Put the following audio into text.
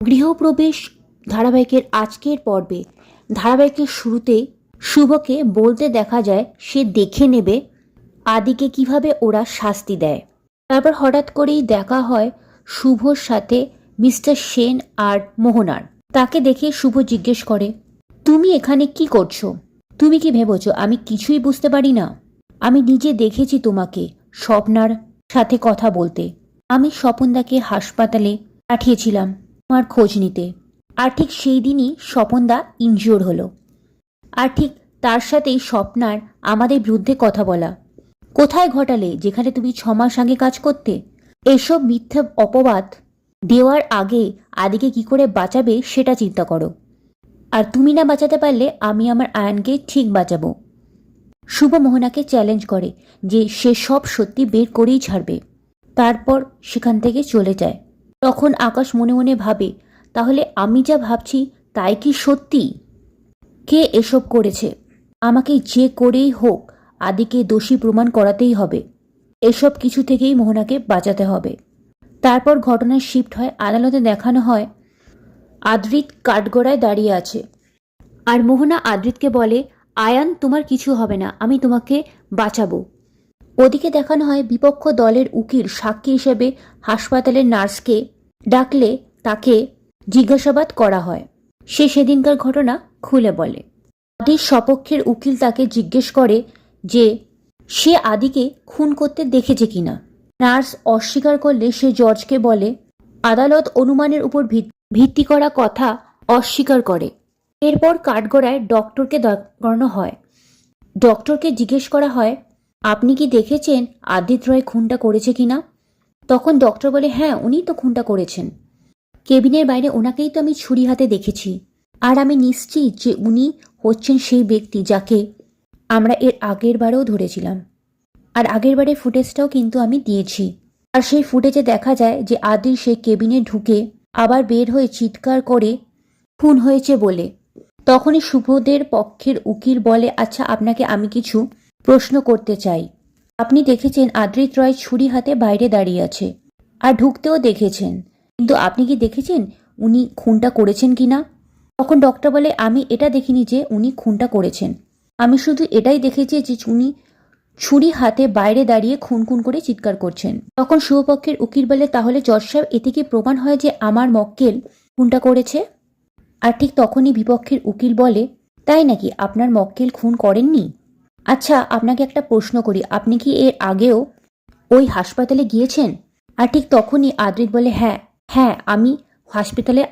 গৃহপ্রবেশ ধারাবাহিকের আজকের পর্বে ধারাবাহিকের শুরুতে শুভকে বলতে দেখা যায় সে দেখে নেবে আদিকে কিভাবে ওরা শাস্তি দেয়। তারপর হঠাৎ করেই দেখা হয় শুভর সাথে মিস্টার সেন আর মোহনার। তাকে দেখে শুভ জিজ্ঞেস করে, তুমি এখানে কি করছো? তুমি কি ভেবেছো আমি কিছুই বুঝতে পারি না? আমি নিজে দেখেছি তোমাকে স্বপ্নার সাথে কথা বলতে। আমি স্বপনদাকে হাসপাতালে পাঠিয়েছিলাম তোমার খোঁজ নিতে। আর ঠিক সেই দিনই স্বপনদা ইনজিওর হলো। আর ঠিক তার সাথেই স্বপ্নার আমাদের বিরুদ্ধে কথা বলা। কোথায় ঘটালে যেখানে তুমি 6 মাস আগে কাজ করতে? এসব মিথ্যা অপবাদ দেওয়ার আগে আদিকে কি করে বাঁচাবে সেটা চিন্তা করো। আর তুমি না বাঁচাতে পারলে আমি আমার আয়নকে ঠিক বাঁচাবো। শুভ মোহনাকে চ্যালেঞ্জ করে যে সে সব সত্যি বের করেই ছাড়বে। তারপর সেখান থেকে চলে যায়। তখন আকাশ মনে মনে ভাবে, তাহলে আমি যা ভাবছি তাই কি সত্যি? কে এসব করেছে? আমাকে যে করেই হোক আদিকে দোষী প্রমাণ করাতেই হবে। এসব কিছু থেকেই মোহনাকে বাঁচাতে হবে। তারপর ঘটনার শিফট হয়, আদালতে দেখানো হয় আদ্রিত কাঠগড়ায় দাঁড়িয়ে আছে। আর মোহনা আদ্রিতকে বলে, আয়ান তোমার কিছু হবে না, আমি তোমাকে বাঁচাবো। ওদিকে দেখানো হয় বিপক্ষ দলের উকিল সাক্ষী হিসেবে হাসপাতালের নার্সকে ডাকলে তাকে জিজ্ঞাসাবাদ করা হয়। সে সেদিনকার ঘটনা খুলে বলে। আদির সপক্ষের উকিল তাকে জিজ্ঞেস করে যে সে আদিকে খুন করতে দেখেছে কিনা। নার্স অস্বীকার করলে সে জর্জকে বলে আদালত অনুমানের উপর ভিত্তি করা কথা অস্বীকার করে। এরপর কাঠগড়ায় ডক্টরকে করানো হয়। ডক্টরকে জিজ্ঞেস করা হয়, আপনি কি দেখেছেন আদিত রয় খুনটা করেছে কিনা? তখন ডক্টর বলে, হ্যাঁ উনি তো খুনটা করেছেন। কেবিনের বাইরে ওনাকেই তো আমি ছুরি হাতে দেখেছি। আর আমি নিশ্চিত যে উনি হচ্ছেন সেই ব্যক্তি যাকে আমরা এর আগের বারেও ধরেছিলাম। আর আগের বারের ফুটেজটাও কিন্তু আমি দিয়েছি। আর সেই ফুটেজে দেখা যায় যে আদি সে কেবিনে ঢুকে আবার বের হয়ে চিৎকার করে খুন হয়েছে বলে। তখনই শুভদের পক্ষের উকিল বলে, আচ্ছা আপনাকে আমি কিছু প্রশ্ন করতে চাই। আপনি দেখেছেন আদ্রিত রয় ছুরি হাতে বাইরে দাঁড়িয়ে আছে আর ঢুকতেও দেখেছেন, কিন্তু আপনি কি দেখেছেন উনি খুনটা করেছেন কিনা? তখন ডক্টর বলে, আমি এটা দেখিনি যে উনি খুনটা করেছেন। আমি শুধু এটাই দেখেছি যে উনি ছুরি হাতে বাইরে দাঁড়িয়ে খুন খুন করে চিৎকার করছেন। তখন শুভপক্ষের উকিল বলে, তাহলে জজ সাহেব এতে কি প্রমাণ হয় যে আমার মক্কেল খুনটা করেছে? আর ঠিক তখনই বিপক্ষের উকিল বলে, তাই নাকি, আপনার মক্কেল খুন করেননি? আচ্ছা আপনাকে একটা প্রশ্ন করি, আপনি কি এর আগেও ওই হাসপাতালে গিয়েছেন? আর ঠিক তখনই আদ্রিত বলে, হ্যাঁ হ্যাঁ আমি হাসপাতালে